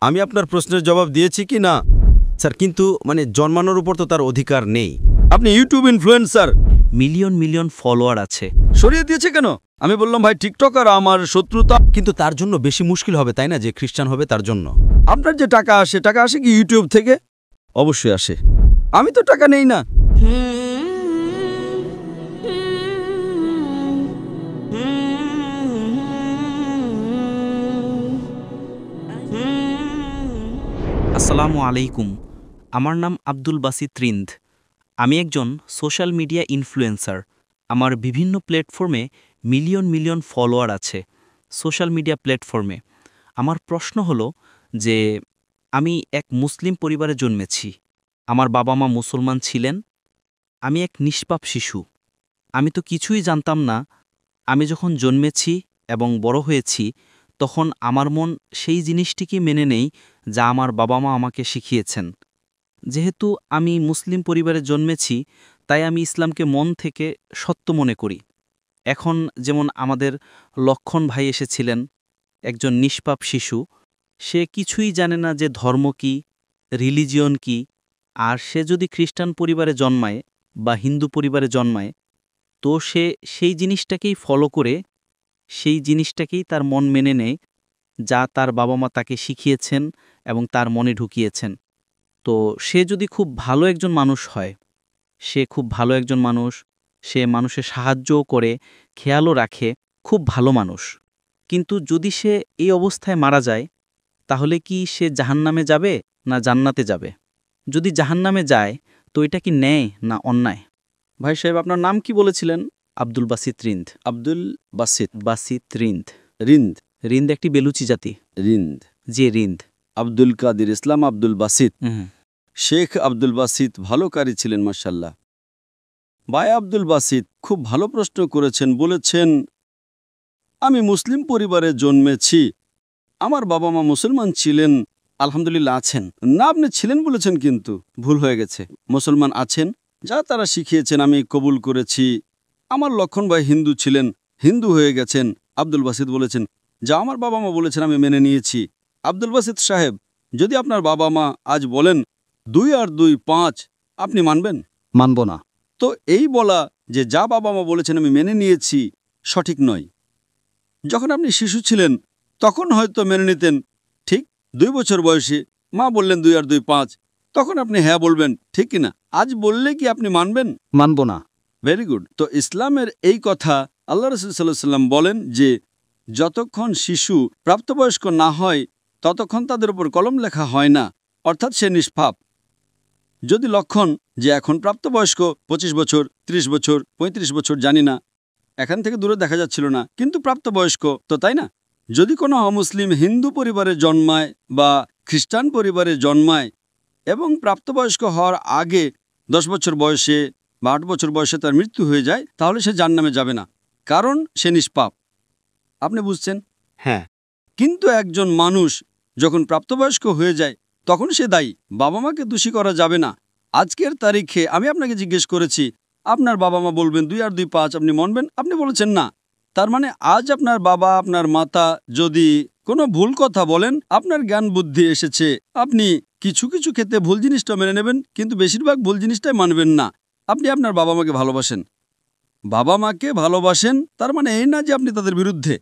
আমি আপনার প্রশ্নের জবাব দিয়েছি কি না স্যার, কিন্তু মানে জন্মানোর উপর তো তার অধিকার নেই। আপনি YouTube influencer, million million follower আছে, সরিয়ে দিয়েছে কেন? আমি বললাম ভাই টিকটকার আমার শত্রুতা, কিন্তু তার জন্য বেশি মুশকিল হবে তাই না, যে খ্রিস্টান হবে তার জন্য। আপনার যে টাকা আসে কি ইউটিউব থেকে? অবশ্যই আসে, আমি তো টাকা নেই না। আসসালামু আলাইকুম। আমার নাম আব্দুল বাসিত রিন্দ। আমি একজন সোশ্যাল মিডিয়া ইনফ্লুয়েন্সার। আমার বিভিন্ন প্ল্যাটফর্মে মিলিয়ন মিলিয়ন ফলোয়ার আছে, সোশ্যাল মিডিয়া প্ল্যাটফর্মে। আমার প্রশ্ন হলো যে আমি এক মুসলিম পরিবারে জন্মেছি, আমার বাবা মা মুসলমান ছিলেন, আমি এক নিষ্পাপ শিশু, আমি তো কিছুই জানতাম না। আমি যখন জন্মেছি এবং বড় হয়েছি তখন আমার মন সেই জিনিসটিকে মেনে নেই যা আমার বাবা মা আমাকে শিখিয়েছেন। যেহেতু আমি মুসলিম পরিবারে জন্মেছি তাই আমি ইসলামকে মন থেকে সত্য মনে করি। এখন যেমন আমাদের লক্ষণ ভাই এসেছিলেন, একজন নিষ্পাপ শিশু, সে কিছুই জানে না যে ধর্ম কি, রিলিজিয়ন কি। আর সে যদি খ্রিস্টান পরিবারে জন্মায় বা হিন্দু পরিবারে জন্মায় তো সে সেই জিনিসটাকেই ফলো করে, সেই জিনিসটাকেই তার মন মেনে নেয় যা তার বাবা মা তাকে শিখিয়েছেন এবং তার মনে ঢুকিয়েছেন। তো সে যদি খুব ভালো একজন মানুষ হয়, সে খুব ভালো একজন মানুষ, সে মানুষের সাহায্যও করে, খেয়ালও রাখে, খুব ভালো মানুষ। কিন্তু যদি সে এই অবস্থায় মারা যায় তাহলে কি সে জাহান্নামে যাবে না জান্নাতে যাবে? যদি জাহান্নামে যায় তো এটা কি ন্যায় না অন্যায়? ভাই সাহেব, আপনার নাম কি বলেছিলেন? আব্দুল বাসিত রিন্দ। আব্দুল বাসিত রিন্দ। রিন্দ রিন্দ একটি বেলুচি জাতি। রিন্দ যে রিন্দ। আব্দুল কাদির ইসলাম আব্দুল বাসিত। হুম। শেখ আব্দুল বাসিত ভালো কারি ছিলেন মাশাআল্লাহ। ভাই আব্দুল বাসিত খুব ভালো প্রশ্ন করেছেন। বলেছেন আমি মুসলিম পরিবারে জন্মেছি, আমার বাবা মা মুসলমান ছিলেন, আলহামদুলিল্লাহ আছেন না। আপনি ছিলেন বলেছেন কিন্তু ভুল হয়ে গেছে। মুসলমান আছেন, যা তারা শিখিয়েছেন আমি কবুল করেছি। আমার লক্ষণ ভাই হিন্দু ছিলেন, হিন্দু হয়ে গেছেন। আব্দুল বাসিত বলেছেন যা আমার বাবা মা বলেছেন আমি মেনে নিয়েছি। আব্দুল বাসিত সাহেব, যদি আপনার বাবা মা আজ বলেন 2 আর 2 5, আপনি মানবেন? মানব না। তো এই বলা যে যা বাবা মা বলেছেন আমি মেনে নিয়েছি সঠিক নয়। যখন আপনি শিশু ছিলেন তখন হয়তো মেনে নিতেন, ঠিক 2 বছর বয়সে মা বললেন 2 আর 2 5, তখন আপনি হ্যাঁ বলবেন, ঠিক কিনা? আজ বললে কি আপনি মানবেন? মানব না। Very good. তো ইসলামের এই কথা আল্লাহ রাসূল সাল্লাল্লাহু আলাইহি ওয়াসাল্লাম বলেন যে যতক্ষণ শিশু প্রাপ্তবয়স্ক না হয় ততক্ষণ তাদের উপর কলম লেখা হয় না, অর্থাৎ সে নিষ্পাপ। যদি লক্ষণ যে এখন প্রাপ্তবয়স্ক 25 বছর, 30 বছর, 35 বছর, জানি না, এখান থেকে দূরে দেখা যাচ্ছিল না, কিন্তু প্রাপ্তবয়স্ক তো, তাই না? যদি কোনো অমুসলিম হিন্দু পরিবারে জন্মায় বা খ্রিস্টান পরিবারে জন্মায় এবং প্রাপ্তবয়স্ক হওয়ার আগে 10 বছর বয়সে বা 8 বছর বয়সে তার মৃত্যু হয়ে যায়, তাহলে সে জাহান্নামে যাবে না, কারণ সে নিষ্পাপ। আপনি বুঝছেন? হ্যাঁ। কিন্তু একজন মানুষ যখন প্রাপ্তবয়স্ক হয়ে যায় তখন সে দায়ী। বাবা মাকে দোষী করা যাবে না। আজকের তারিখে আমি আপনাকে জিজ্ঞেস করেছি আপনার বাবা মা বলবেন 2 আর 2 5, আপনি মানবেন? আপনি বলেছেন না। তার মানে আজ আপনার বাবা আপনার মাতা যদি কোনো ভুল কথা বলেন, আপনার জ্ঞান বুদ্ধি এসেছে, আপনি কিছু কিছু ক্ষেত্রে ভুল জিনিসটা মেনে নেবেন, কিন্তু বেশিরভাগ ভুল জিনিসটাই মানবেন না। আপনি আপনার বাবা মাকে ভালোবাসেন, বাবা মাকে ভালোবাসেন, তার মানে এই না যে আপনি তাদের বিরুদ্ধে,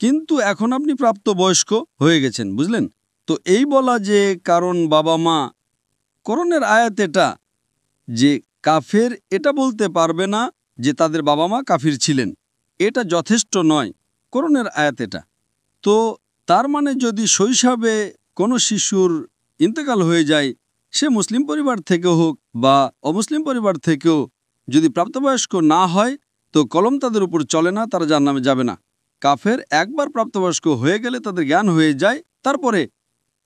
কিন্তু এখন আপনি প্রাপ্তবয়স্ক হয়ে গেছেন, বুঝলেন? তো এই বলা যে কারণ বাবা মা, কোরআনের আয়াত এটা যে কাফের, এটা বলতে পারবে না যে তাদের বাবা মা কাফির ছিলেন, এটা যথেষ্ট নয়। কোরআনের আয়াত এটা। তো তার মানে যদি শৈশবে কোনো শিশুর ইন্তেকাল হয়ে যায়, সে মুসলিম পরিবার থেকে হোক বা অমুসলিম পরিবার থেকেও, যদি প্রাপ্তবয়স্ক না হয় তো কলম তাদের উপর চলে না, তারা জাহান্নামে যাবে না। কাফের একবার প্রাপ্তবয়স্ক হয়ে গেলে তাদের জ্ঞান হয়ে যায়, তারপরে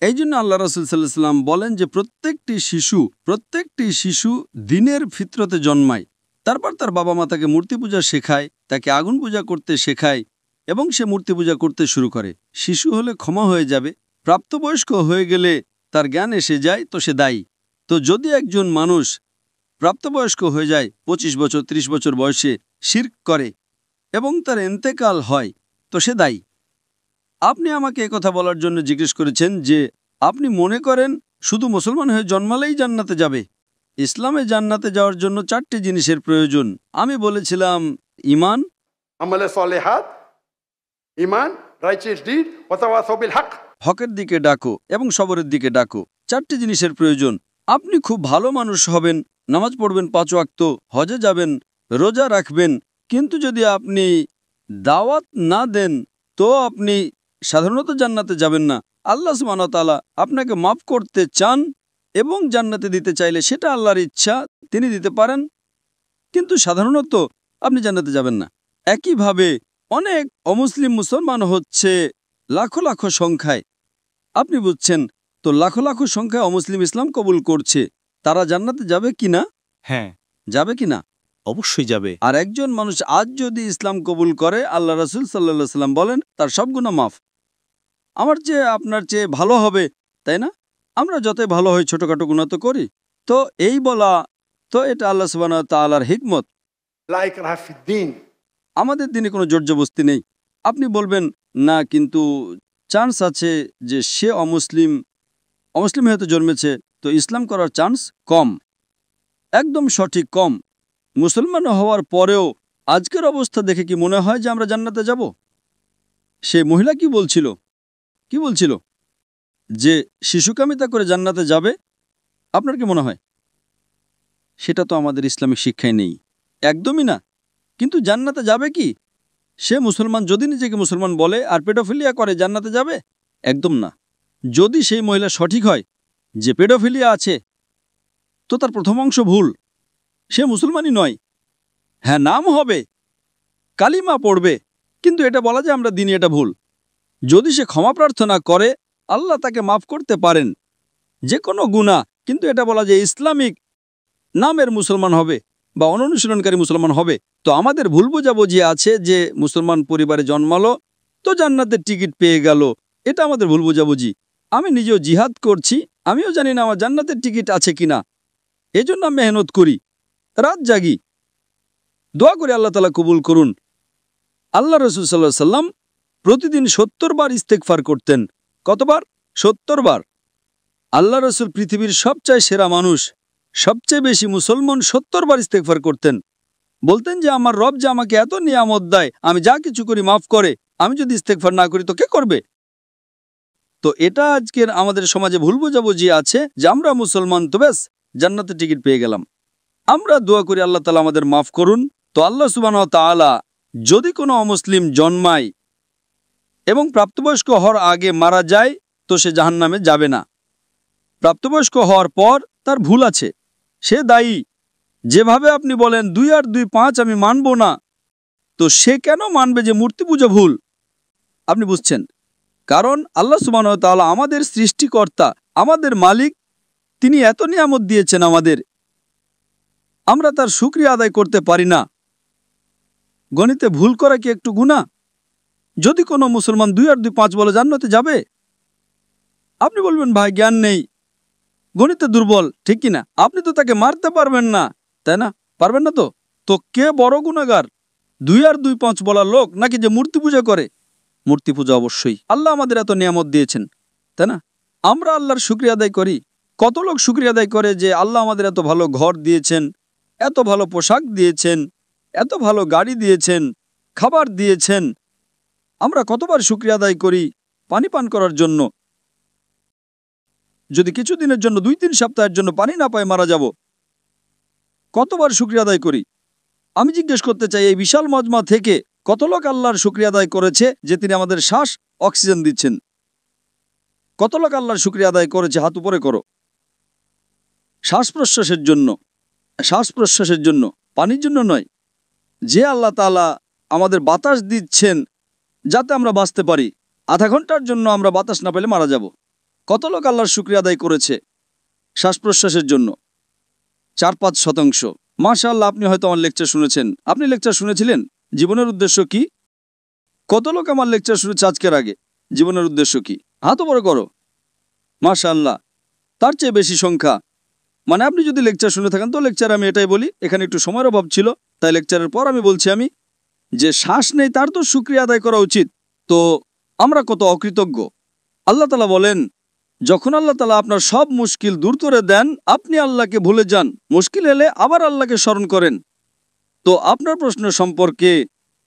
এই জন্য আল্লাহ রাসূল সাল্লাল্লাহু আলাইহি ওয়াসাল্লাম বলেন যে প্রত্যেকটি শিশু দ্বীনের ফিতরতে জন্মায়, তারপর তার বাবা মা তাকে মূর্তি পূজা শেখায়, তাকে আগুন পূজা করতে শেখায় এবং সে মূর্তি পূজা করতে শুরু করে। শিশু হলে ক্ষমা হয়ে যাবে, প্রাপ্তবয়স্ক হয়ে গেলে তার জ্ঞান এসে যায়, তো সে দায়ী। তো যদি একজন মানুষ প্রাপ্তবয়স্ক হয়ে যায় 25 বছর 30 বছর বয়সে, শিরক করে এবং তার ইন্তেকাল হয়, তো সে দায়ী। আপনি আমাকে কথা বলার জন্য জিজ্ঞেস করেছেন যে আপনি মনে করেন শুধু মুসলমান হয়ে জন্মালেই জান্নাতে যাবে। ইসলামে জান্নাতে যাওয়ার জন্য 4টি জিনিসের প্রয়োজন। আমি বলেছিলাম ঈমান, আমলে সলেহাত, ইমান, রাইচিয়াস ডিড, ওয়া তাওয়াসাউ বিল হক। হকের দিকে ডাকো এবং সবরের দিকে ডাকো। 4টি জিনিসের প্রয়োজন। আপনি খুব ভালো মানুষ হবেন, নামাজ পড়বেন 5 ওয়াক্ত, হজে যাবেন, রোজা রাখবেন, কিন্তু যদি আপনি দাওয়াত না দেন তো আপনি সাধারণত জান্নাতে যাবেন না। আল্লাহ সুবহানাহু ওয়া তাআলা আপনাকে মাফ করতে চান এবং জান্নাতে দিতে চাইলে সেটা আল্লাহর ইচ্ছা, তিনি দিতে পারেন, কিন্তু সাধারণত আপনি জান্নাতে যাবেন না। একইভাবে অনেক অমুসলিম মুসলমান হচ্ছে লাখো লাখো সংখ্যায়। আপনি বুঝছেন তো, লাখো লাখো সংখ্যায় অমুসলিম ইসলাম কবুল করছে, তারা জান্নাতে যাবে কিনা? হ্যাঁ, যাবে কিনা? অবশ্যই যাবে। আর একজন মানুষ আজ যদি ইসলাম কবুল করে, আল্লাহ রাসূল সাল্লাল্লাহু আলাইহি সাল্লাম বলেন তার সব গুনাহ মাফ। আমার চেয়ে আপনার চেয়ে ভালো হবে, তাই না? আমরা যতই ভালো হই ছোটখাটো গুনাহ তো করি। তো এই বলা, তো এটা আল্লাহ সুবহানাহু ওয়া তাআলার হিকমত। লা ইকরাহা ফিদ্দীন। আমাদের দিনে কোনো জোরজবস্তি নেই। আপনি বলবেন না, কিন্তু চান্স আছে যে সে অমুসলিম হয়তো জন্মেছে, তো ইসলাম করার চান্স কম। একদম সঠিক, কম। মুসলমান হওয়ার পরেও আজকের অবস্থা দেখে কি মনে হয় যে আমরা জান্নাতে যাব? সে মহিলা কি বলছিল যে শিশুকামিতা করে জান্নাতে যাবে? আপনার কি মনে হয়? সেটা তো আমাদের ইসলামিক শিক্ষায় নেই, একদমই না। কিন্তু জান্নাতে যাবে কি? সে মুসলমান যদি নিজেকে মুসলমান বলে আর পেডোফিলিয়া করে জান্নাতে যাবে? একদম না। যদি সেই মহিলা সঠিক হয় যে পেডোফিলিয়া আছে, তো তার প্রথম অংশ ভুল, সে মুসলমানই নয়। হ্যাঁ, নাম হবে, কালিমা পড়বে, কিন্তু এটা বলা যে আমরা দিনই, এটা ভুল। যদি সে ক্ষমা প্রার্থনা করে, আল্লাহ তাকে মাফ করতে পারেন যে কোনো গুনাহ, কিন্তু এটা বলা যে ইসলামিক নামের মুসলমান হবে বা অনুশীলনকারী মুসলমান হবে। তো আমাদের ভুল বোঝাবুঝি আছে যে মুসলমান পরিবারে জন্মালো তো জান্নাতের টিকিট পেয়ে গেল, এটা আমাদের ভুল বোঝাবুঝি। আমি নিজেও জিহাদ করছি, আমিও জানি না আমার জান্নাতের টিকিট আছে কিনা, এজন্য আমি মেহনত করি, রাত জাগি, দোয়া করে আল্লাহ তাআলা কবুল করুন। আল্লাহ রাসূল সাল্লাল্লাহু আলাইহি সাল্লাম প্রতিদিন 70 বার ইস্তেগফার করতেন। কতবার? 70 বার। আল্লাহ রাসূল পৃথিবীর সবচেয়ে সেরা মানুষ, সবচেয়ে বেশি মুসলমান 70 বার ইস্তেগফার করতেন। বলতেন যে আমার রব যে আমাকে এত নিয়ামত দেয়, আমি যা কিছু করি মাফ করে, আমি যদি ইস্তেগফার না করি তো কে করবে? তো এটা আজকের আমাদের সমাজে ভুল বোঝাবুঝি আছে যে আমরা মুসলমান তো ব্যাস জান্নাতের টিকিট পেয়ে গেলাম। আমরা দোয়া করি আল্লাহ তাআলা আমাদের মাফ করুন। তো আল্লাহ সুবহানাহু ওয়া তাআলা যদি কোনো অমুসলিম জন্মায় এবং প্রাপ্তবয়স্ক হওয়ার আগে মারা যায় তো সে জাহান্নামে যাবে না। প্রাপ্তবয়স্ক হওয়ার পর তার ভুল আছে, সে দায়ী। যেভাবে আপনি বলেন 2 আর 2 5 আমি মানব না, তো সে কেন মানবে যে মূর্তি পূজা ভুল? আপনি বুঝছেন? কারণ আল্লাহ সুবহানাহু ওয়া তাআলা আমাদের সৃষ্টিকর্তা, আমাদের মালিক, তিনি এত নিয়ামত দিয়েছেন আমাদের, আমরা তার শুকরিয়া আদায় করতে পারি না। গণিতে ভুল করা কি একটু গুনাহ? যদি কোনো মুসলমান 2 আর 2 5 বলে জান্নাতে যাবে, আপনি বলবেন ভাই জ্ঞান নেই, গণিতে দুর্বল, ঠিক কিনা? আপনি তো তাকে মারতে পারবেন না, তাই না? পারবেন না তো? তো কে বড় গুনাহগার, 2 আর 2 5 বলা লোক নাকি যে মূর্তি পূজা করে? মূর্তি পূজা অবশ্যই। আল্লাহ আমাদের এত নিয়ামত দিয়েছেন, তাই না? আমরা আল্লাহর শুকরিয়া আদায় করি। কত লোক শুকরিয়া আদায় করে যে আল্লাহ আমাদের এত ভালো ঘর দিয়েছেন, এত ভালো পোশাক দিয়েছেন, এত ভালো গাড়ি দিয়েছেন, খাবার দিয়েছেন। আমরা কতবার শুকরিয়া আদায় করি পানি পান করার জন্য। যদি কিছুদিনের জন্য 2-3 সপ্তাহের জন্য পানি না পাই মারা যাব, কতবার শুকরিয়া আদায় করি? আমি জিজ্ঞেস করতে চাই এই বিশাল মজমা থেকে কত লোক আল্লাহর শুকরিয়া আদায় করেছে যে তিনি আমাদের শ্বাস অক্সিজেন দিচ্ছেন? কত লোক আল্লাহর শুকরিয়া আদায় করেছে? হাত উপরে করো। শ্বাস প্রশ্বাসের জন্য, পানির জন্য নয়। যে আল্লাহ তাআলা আমাদের বাতাস দিচ্ছেন যাতে আমরা বাঁচতে পারি, আধা ঘন্টার জন্য আমরা বাতাস না পেলে মারা যাব। কত লোক আল্লাহর শুকরিয়া আদায় করেছে শ্বাস প্রশ্বাসের জন্য? 4-5%। মাশাআল্লাহ, আপনি হয়তো আমার লেকচার শুনেছেন। আপনি লেকচার শুনেছিলেন জীবনের উদ্দেশ্য কি? কত লোক আমার লেকচার শুনেছে আজকের আগে? জীবনের উদ্দেশ্য কি? হাত উপরে করো। মাশাআল্লাহ, তার চেয়ে বেশি সংখ্যা। মানে আপনি যদি লেকচার শুনে থাকেন তো লেকচার আমি এটাই বলি, এখানে একটু সময়ের অভাব ছিল তাই লেকচারের পর আমি বলছি আমি যে শ্বাস নেই তার তো শুকরিয়া আদায় করা উচিত। তো আমরা কত অকৃতজ্ঞ। আল্লাহ তাআলা বলেন যখন আল্লাহ তাআলা আপনার সব মুশকিল দূর করে দেন, আপনি আল্লাহকে ভুলে যান, মুশকিল এলে আবার আল্লাহকে স্মরণ করেন। তো আপনার প্রশ্ন সম্পর্কে,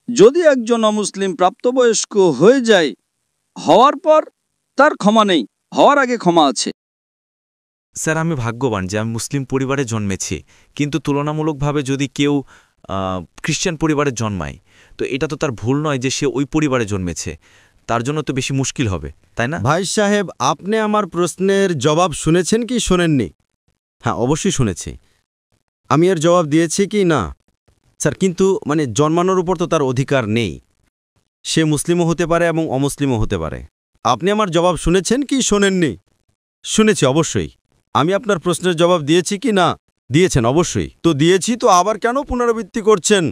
যদি একজন অমুসলিম প্রাপ্তবয়স্ক হয়ে যায়, হওয়ার পর তার ক্ষমা নেই, হওয়ার আগে ক্ষমা আছে। স্যার, আমি ভাগ্যবান যে আমি মুসলিম পরিবারে জন্মেছি, কিন্তু তুলনামূলকভাবে যদি কেউ খ্রিস্টান পরিবারে জন্মায়, তো এটা তো তার ভুল নয় যে সে ওই পরিবারে জন্মেছে, তার জন্য তো বেশি মুশকিল হবে, তাই না? ভাই সাহেব, আপনি আমার প্রশ্নের জবাব শুনেছেন কি শোনেননি? হ্যাঁ, অবশ্যই শুনেছি। আমি এর জবাব দিয়েছি কি না? স্যার, কিন্তু জন্মানোর উপর তো তার অধিকার নেই। সে মুসলিমও হতে পারে এবং অমুসলিমও হতে পারে। আপনি আমার জবাব শুনেছেন কি শোনেননি? শুনেছি, অবশ্যই। আমি আপনার প্রশ্নের জবাব দিয়েছি কি না? দিয়েছেন, অবশ্যই। তো দিয়েছি, তো আবার কেন পুনরাবৃত্তি করছেন?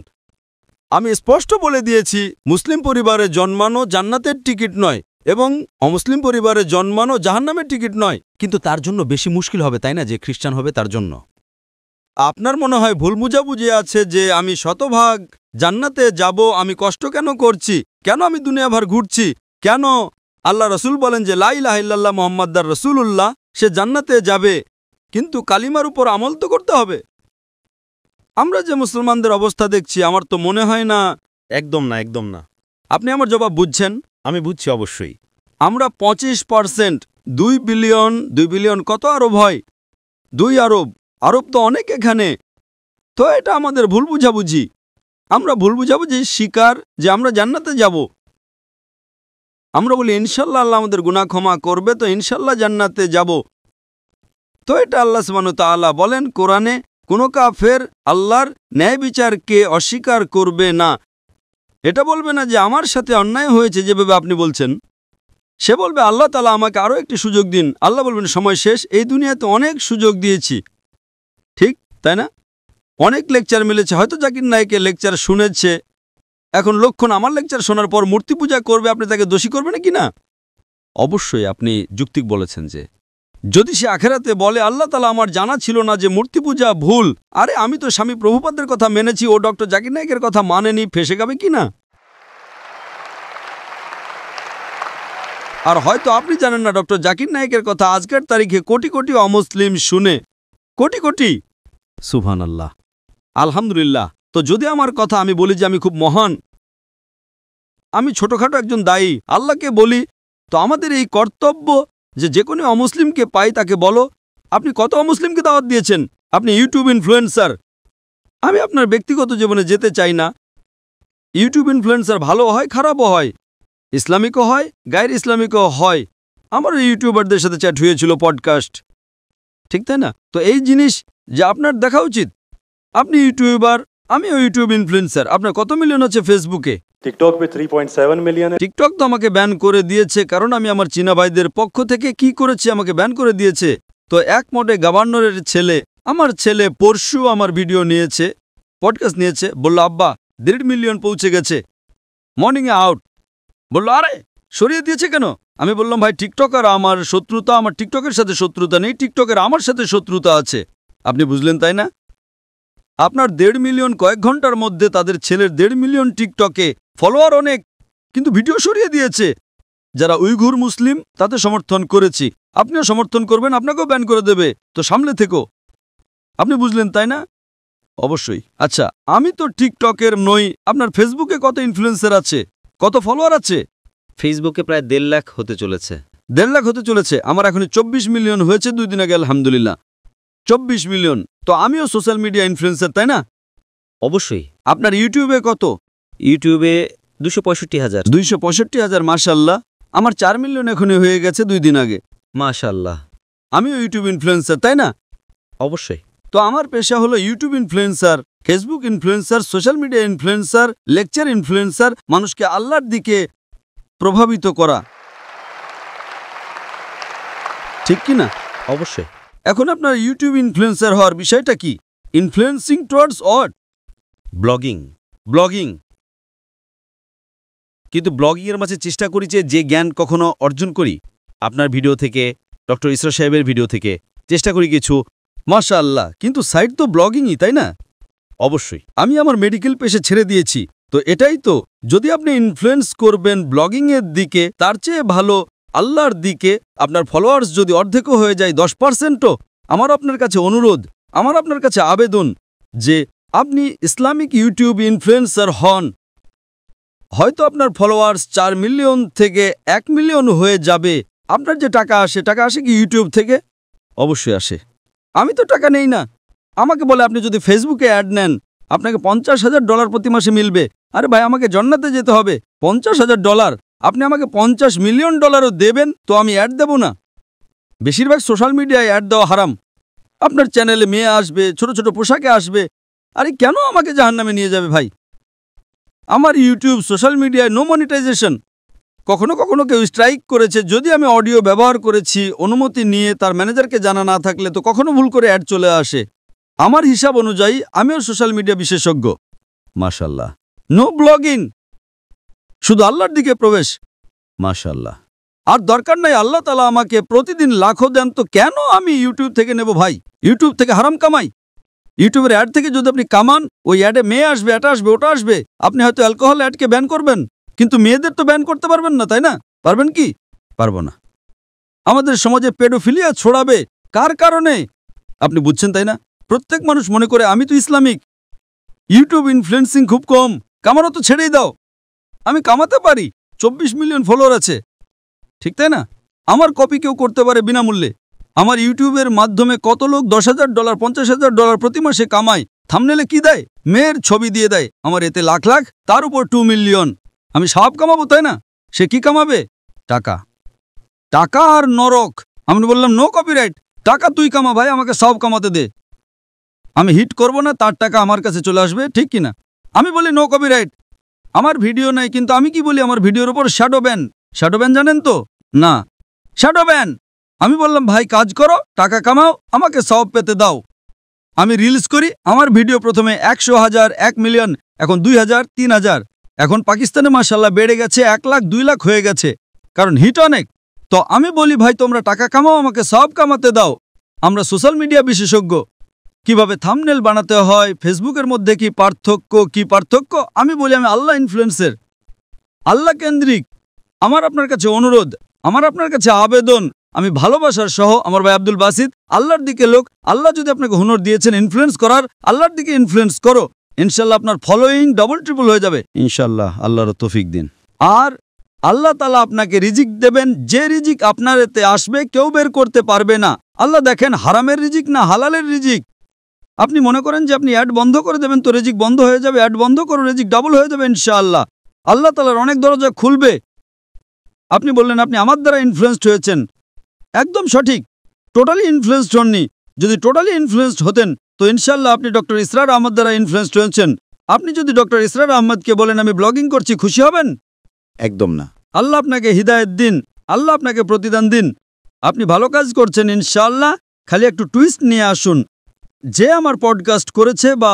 আমি স্পষ্ট বলে দিয়েছি, মুসলিম পরিবারে জন্মানো জান্নাতের টিকিট নয় এবং অমুসলিম পরিবারে জন্মানো জাহান্নামের টিকিট নয়। কিন্তু তার জন্য বেশি মুশকিল হবে, তাই না, যে খ্রিস্টান হবে তার জন্য। আপনার মনে হয় ভুল বুঝাবুঝি আছে যে আমি শতভাগ জান্নাতে যাব। আমি কষ্ট কেন করছি? কেন আমি দুনিয়াভর ঘুরছি? কেন আল্লাহ রসুল বলেন যে লা ইলাহা ইল্লাল্লাহ মুহাম্মাদুর রাসূলুল্লাহ, সে জান্নাতে যাবে, কিন্তু কালিমার উপর আমল তো করতে হবে। আমরা যে মুসলমানদের অবস্থা দেখছি, আমার তো মনে হয় না। একদম না, একদম না। আপনি আমার জবাব বুঝছেন? আমি বুঝছি, অবশ্যই। আমরা 25%, 2 বিলিয়ন কত আরব হয়? 2 আরব। আরব তো অনেক এখানে। তো এটা আমাদের ভুল বুঝাবুঝি। আমরা ভুল বুঝাবুঝি শিকার যে আমরা জান্নাতে যাব। আমরা বলি ইনশাল্লাহ আল্লাহ আমাদের গুনাহ ক্ষমা করবে, তো ইনশাল্লাহ জান্নাতে যাব। তো এটা আল্লাহ সুবহানাহু ওয়া তাআলা বলেন কোরআনে, কোনো কাফের আল্লাহর ন্যায় বিচারকে অস্বীকার করবে না। এটা বলবে না যে আমার সাথে অন্যায় হয়েছে যেভাবে আপনি বলছেন। সে বলবে আল্লাহ তাআলা আমাকে আরও একটি সুযোগ দিন। আল্লাহ বলবেন সময় শেষ, এই দুনিয়াতে অনেক সুযোগ দিয়েছি। ঠিক তাই না? অনেক লেকচার মিলেছে, হয়তো জাকির নায়েকের লেকচার শুনেছে। এখন লক্ষণ আমার লেকচার শোনার পর মূর্তি পূজা করবে, আপনি তাকে দোষী করবেন কি না? অবশ্যই আপনি যুক্তিক বলেছেন যে যদি সে আখেরাতে বলে আল্লাহ তাআলা আমার জানা ছিল না যে মূর্তি পূজা ভুল, আরে আমি তো স্বামী প্রভুপাদের কথা মেনেছি, ও ডক্টর জাকির নায়েকের কথা মানেনি, ফেসে যাবে কি না? আর হয়তো আপনি জানেন না ডক্টর জাকির নায়েকের কথা আজকের তারিখে কোটি কোটি অমুসলিম শুনে, কোটি কোটি। সুবহানাল্লাহ, আলহামদুলিল্লাহ। তো যদি আমার কথা আমি বলি যে আমি খুব মহান, আমি ছোটখাটো একজন দায়ী, আল্লাহকে বলি, তো আমাদের এই কর্তব্য যে কোনো অমুসলিমকে পাই তাকে বলো। আপনি কত অমুসলিমকে দাওয়াত দিয়েছেন? আপনি ইউটিউব ইনফ্লুয়েন্সার। আমি আপনার ব্যক্তিগত জীবনে যেতে চাই না। ইউটিউব ইনফ্লুয়েন্সার ভালো হয়, খারাপও হয়, ইসলামিকও হয়, গায়ের ইসলামিকও হয়। আমারও ইউটিউবারদের সাথে চ্যাট হয়েছিল, পডকাস্ট, ঠিক তাই না? তো এই জিনিস যে আপনার দেখা উচিত। আপনি ইউটিউবার, আমিও ইউটিউব ইনফ্লুয়েন্সার। আপনার কত মিলিয়ন আছে ফেসবুকে? টিকটক पे 3.7 মিলিয়ন। টিকটক তো আমাকে ব্যান করে দিয়েছে, কারণ আমি আমার চীনা ভাইদের পক্ষ থেকে কি করেছি, আমাকে ব্যান করে দিয়েছে। তো এক মোটে গভর্নরের ছেলে, আমার ছেলে পরশু আমার ভিডিও নিয়েছে, পডকাস্ট নিয়েছে, বলল আব্বা 1.5 মিলিয়ন পৌঁছে গেছে, মর্নিংয়ে আউট। বলল আরে সরিয়ে দিয়েছে কেন? আমি বললাম ভাই টিকটক আর আমার শত্রুতা, আমার টিকটকের সাথে শত্রুতা নেই, টিকটকের আমার সাথে শত্রুতা আছে। আপনি বুঝলেন তাই না? আপনার 1.5 মিলিয়ন কয়েক ঘন্টার মধ্যে, তাদের ছেলের 1.5 মিলিয়ন টিকটকে ফলোয়ার অনেক, কিন্তু ভিডিও সরিয়ে দিয়েছে। যারা উইঘুর মুসলিম তাতে সমর্থন করেছি, আপনিও সমর্থন করবেন, আপনাকেও ব্যান করে দেবে। তো সামলে থেকো। আপনি বুঝলেন তাই না? অবশ্যই। আচ্ছা, আমি তো টিকটকের নই। আপনার ফেসবুকে কত ইনফ্লুয়েন্সার আছে, কত ফলোয়ার আছে? ফেসবুকে প্রায় 1.5 লাখ হতে চলেছে। 1.5 লাখ হতে চলেছে। আমার এখন 24 মিলিয়ন হয়েছে 2 দিন আগে, আলহামদুলিল্লাহ। 24 মিলিয়ন। তো আমিও সোশ্যাল মিডিয়া ইনফ্লুয়েন্সার, তাই না? অবশ্যই। আপনার ইউটিউবে কত? ইউটিউবে 265,000। 265,000, মাশাআল্লাহ। আমার 4 মিলিয়ন এখনই হয়ে গেছে 2 দিন আগে। মাশাআল্লাহ। আমিও ইউটিউব ইনফ্লুয়েন্সার, তাই না? অবশ্যই। তো আমার পেশা হলো YouTube influencer, Facebook influencer, social media influencer, lecture influencer, মানুষকে আল্লাহর দিকে প্রভাবিত করা, ঠিক কি না? অবশ্যই। এখন আপনার ইউটিউব ইনফ্লুয়েন্সার হওয়ার বিষয়টা কি? Influencing towards what? Blogging. Blogging. কিন্তু ব্লগিংয়ের মাঝে চেষ্টা করি যে জ্ঞান কখনো অর্জন করি আপনার ভিডিও থেকে, ডক্টর ইসরা সাহেবের ভিডিও থেকে চেষ্টা করি কিছু। মাশাআল্লাহ, কিন্তু সাইট তো ব্লগিংই, তাই না? অবশ্যই। আমি আমার মেডিকেল পেশে ছেড়ে দিয়েছি। তো এটাই তো, যদি আপনি ইনফ্লুয়েন্স করবেন ব্লগিংয়ের দিকে, তার চেয়ে ভালো আল্লাহর দিকে আপনার ফলোয়ার্স যদি অর্ধেকও হয়ে যায় 10%ও, আমার আপনার কাছে অনুরোধ, আমার আপনার কাছে আবেদন যে আপনি ইসলামিক ইউটিউব ইনফ্লুয়েন্সার হন। হয়তো আপনার ফলোয়ার্স 4 মিলিয়ন থেকে 1 মিলিয়ন হয়ে যাবে। আপনার যে টাকা আসে কি ইউটিউব থেকে? অবশ্যই আসে। আমি তো টাকা নেই না। আমাকে বলে আপনি যদি ফেসবুকে অ্যাড নেন আপনাকে $50,000 প্রতি মাসে মিলবে। আরে ভাই, আমাকে জান্নাতে যেতে হবে। $50,000 আপনি আমাকে $50 মিলিয়ন দেবেন তো আমি অ্যাড দেব না? বেশিরভাগ সোশ্যাল মিডিয়ায় অ্যাড দেওয়া হারাম। আপনার চ্যানেলে মেয়ে আসবে, ছোট ছোট পোশাকে আসবে। আরে কেন আমাকে জাহান্নামে নিয়ে যাবে ভাই? আমার ইউটিউব সোশ্যাল মিডিয়ায় নো মনিটাইজেশন। কখনো কখনো কেউ স্ট্রাইক করেছে, যদি আমি অডিও ব্যবহার করেছি অনুমতি নিয়ে তার ম্যানেজারকে জানা না থাকলে, তো কখনো ভুল করে অ্যাড চলে আসে। আমার হিসাব অনুযায়ী আমিও সোশ্যাল মিডিয়া বিশেষজ্ঞ। মাশাআল্লাহ। নো ব্লগিং, শুধু আল্লাহর দিকে প্রবেশ। মাশাআল্লাহ। আর দরকার নাই আল্লাহ তাআলা আমাকে প্রতিদিন লাখো দেন, তো কেন আমি ইউটিউব থেকে নেব ভাই? ইউটিউব থেকে হারাম কামাই। ইউটিউবের অ্যাড থেকে যদি আপনি কামান, ওই অ্যাডে মেয়ে আসবে, এটা আসবে, ওটা আসবে। আপনি হয়তো অ্যালকোহল অ্যাডকে ব্যান করবেন, কিন্তু মেয়েদের তো ব্যান করতে পারবেন না, তাই না? পারবেন কি? পারবো না। আমাদের সমাজে পেডোফিলিয়া ছড়াবে কার কারণে? আপনি বুঝছেন তাই না? প্রত্যেক মানুষ মনে করে আমি তো ইসলামিক, ইউটিউব ইনফ্লুয়েন্সিং খুব কম, কামানো তো ছেড়েই দাও। আমি কামাতে পারি, 24 মিলিয়ন ফলোয়ার আছে, ঠিক তাই না? আমার কপি কেউ করতে পারে বিনামূল্যে। আমার ইউটিউবের মাধ্যমে কত লোক $10,000 $50,000 প্রতি মাসে কামায়। থাম্বনেলে কি দেয়? মেয়ের ছবি দিয়ে দেয়। আমার এতে লাখ লাখ, তার উপর 2 মিলিয়ন। আমি সব কামাবো, তাই না? সে কি কামাবে? টাকা। টাকা আর নরক। আমি বললাম নো কপিরাইট, টাকা তুই কামা ভাই, আমাকে সব কামাতে দে। আমি হিট করব না, তার টাকা আমার কাছে চলে আসবে, ঠিক কিনা? আমি বলি নো কপিরাইট। আমার ভিডিও নাই, কিন্তু আমি কি বলি? আমার ভিডিওর উপর শ্যাডো ব্যান। শ্যাডো ব্যান জানেন তো? না, শ্যাডো ব্যান। আমি বললাম ভাই কাজ করো, টাকা কামাও, আমাকে সব পেতে দাও। আমি রিলস করি, আমার ভিডিও প্রথমে 100,000 1 মিলিয়ন, এখন 2,000 3,000, এখন পাকিস্তানে মাশাআল্লাহ বেড়ে গেছে 1 লাখ 2 লাখ হয়ে গেছে, কারণ হিট অনেক। তো আমি বলি ভাই তোমরা টাকা কামাও, আমাকে সব কামাতে দাও। আমরা সোশ্যাল মিডিয়া বিশেষজ্ঞ, কিভাবে থাম্বনেল বানাতে হয়, ফেসবুকের মধ্যে কি পার্থক্য। আমি বলি আমি আল্লাহ ইনফ্লুয়েন্সার, আল্লাহ কেন্দ্রিক। আমার আপনার কাছে অনুরোধ, আমার আপনার কাছে আবেদন, আমি ভালোবাসার সহ আমার ভাই আব্দুল বাসিত, আল্লাহর দিকে লোক। আল্লাহ যদি আপনাকে হুনর দিয়েছেন ইনফ্লুয়েন্স করার, আল্লাহর দিকে ইনফ্লুয়েন্স করো। ইনশাল্লাহ আপনার ফলোয়িং ডবল ট্রিপল হয়ে যাবে ইনশাল্লাহ। আল্লাহর তৌফিক দিন। আর আল্লাহ তাআলা আপনাকে রিজিক দেবেন, যে রিজিক আপনার এতে আসবে কেউ বের করতে পারবে না। আল্লাহ দেখেন হারামের রিজিক না হালালের রিজিক। আপনি মনে করেন যে আপনি অ্যাড বন্ধ করে দেবেন তো রিজিক বন্ধ হয়ে যাবে। অ্যাড বন্ধ করো, রিজিক ডাবল হয়ে যাবে ইনশাআল্লাহ। আল্লাহ তাআলার অনেক দরজা খুলবে। আপনি বললেন আপনি আমার দ্বারা ইনফ্লুয়েন্সড হয়েছেন, একদম সঠিক। টোটালি ইনফ্লুয়েন্সড হননি। যদি টোটালি ইনফ্লুয়েন্সড হতেন তো ইনশাআল্লাহ আপনি ডক্টর ইসরার আহমদ দ্বারা ইনফ্লুয়েন্সড হয়েছেন। আপনি যদি ডক্টর ইসরার আহমদকে বলেন আমি ব্লগিং করছি, খুশি হবেন? একদম না। আল্লাহ আপনাকে হিদায়েত দিন, আল্লাহ আপনাকে প্রতিদান দিন। আপনি ভালো কাজ করছেন ইনশাআল্লাহ। খালি একটু টুইস্ট নিয়ে আসুন। যে আমার পডকাস্ট করেছে বা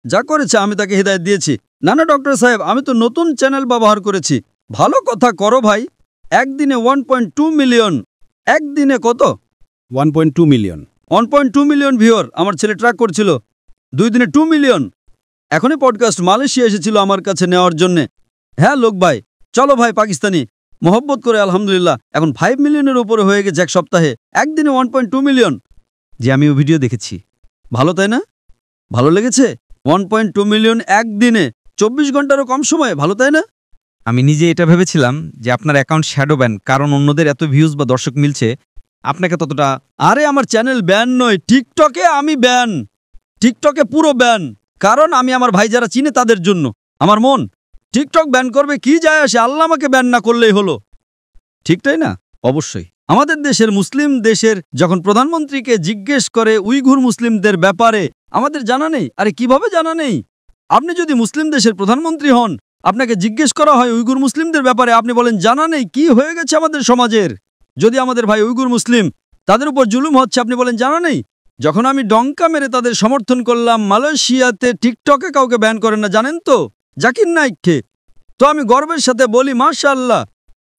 যা করেছে আমি তাকে হিদায়েত দিয়েছি। না না ডক্টর সাহেব, আমি তো নতুন চ্যানেল ব্যবহার করেছি। ভালো কথা করো ভাই। একদিনে 1.2 মিলিয়ন। একদিনে কত? 1.2 মিলিয়ন। 1.2 মিলিয়ন ভিউয়ার আমার ছেলে ট্র্যাক করছিল। 2 দিনে 2 মিলিয়ন। এখনই পডকাস্ট মালয়েশিয়া এসেছিল আমার কাছে নেওয়ার জন্যে। হ্যাঁ লোক ভাই, চলো ভাই পাকিস্তানি, মোহব্বত করে আলহামদুলিল্লাহ এখন 5 মিলিয়নের উপরে হয়ে গেছে এক সপ্তাহে। একদিনে 1.2 মিলিয়ন। যে আমিও ভিডিও দেখেছি। ভালো তাই না? ভালো লেগেছে? 1.2 মিলিয়ন একদিনে, 24 ঘন্টারও কম সময়ে। ভালো তাই না? আমি নিজে এটা ভেবেছিলাম যে আপনার অ্যাকাউন্ট শ্যাডো ব্যান, কারণ অন্যদের এত ভিউজ বা দর্শক মিলছে, আপনাকে ততটা। আরে আমার চ্যানেল ব্যান নয়, টিকটকে আমি ব্যান। টিকটকে পুরো ব্যান, কারণ আমি আমার ভাই যারা চিনে তাদের জন্য। আমার মন টিকটক ব্যান করবে, কি যায় আসে? আল্লাহ আমাকে ব্যান না করলেই হলো, ঠিক তাই না? অবশ্যই। আমাদের দেশের মুসলিম দেশের যখন প্রধানমন্ত্রীকে জিজ্ঞেস করে উইঘুর মুসলিমদের ব্যাপারে, আমাদের জানা নেই। আরে কিভাবে জানা নেই? আপনি যদি মুসলিম দেশের প্রধানমন্ত্রী হন, আপনাকে জিজ্ঞেস করা হয় উইঘুর মুসলিমদের ব্যাপারে, আপনি বলেন জানা নেই। কি হয়ে গেছে আমাদের সমাজের? যদি আমাদের ভাই উইঘুর মুসলিম, তাদের উপর জুলুম হচ্ছে, আপনি বলেন জানা নেই। যখন আমি ডঙ্কা মেরে তাদের সমর্থন করলাম, মালয়েশিয়াতে টিকটকে কাউকে ব্যান করেন না, জানেন তো? জাকির নাইককে। তো আমি গর্বের সাথে বলি মাশাআল্লাহ,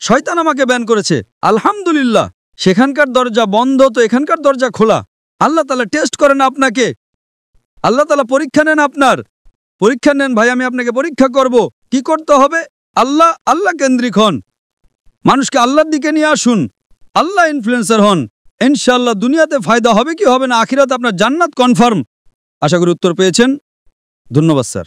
শয়তান আমাকে ব্যান করেছে, আলহামদুলিল্লাহ। সেখানকার দরজা বন্ধ, তো এখানকার দরজা খোলা। আল্লাহ তাআলা টেস্ট করেন আপনাকে, আল্লাহ তাআলা পরীক্ষা নেন আপনার। পরীক্ষা নেন ভাই, আমি আপনাকে পরীক্ষা করব। কি করতে হবে? আল্লাহ কেন্দ্রিক হন। মানুষকে আল্লাহর দিকে নিয়ে আসুন, আল্লাহ ইনফ্লুয়েন্সার হন, ইনশাআল্লাহ দুনিয়াতে ফায়দা হবে কি হবে না, আখিরাতে আপনার জান্নাত কনফার্ম। আশা করি উত্তর পেয়েছেন। ধন্যবাদ স্যার।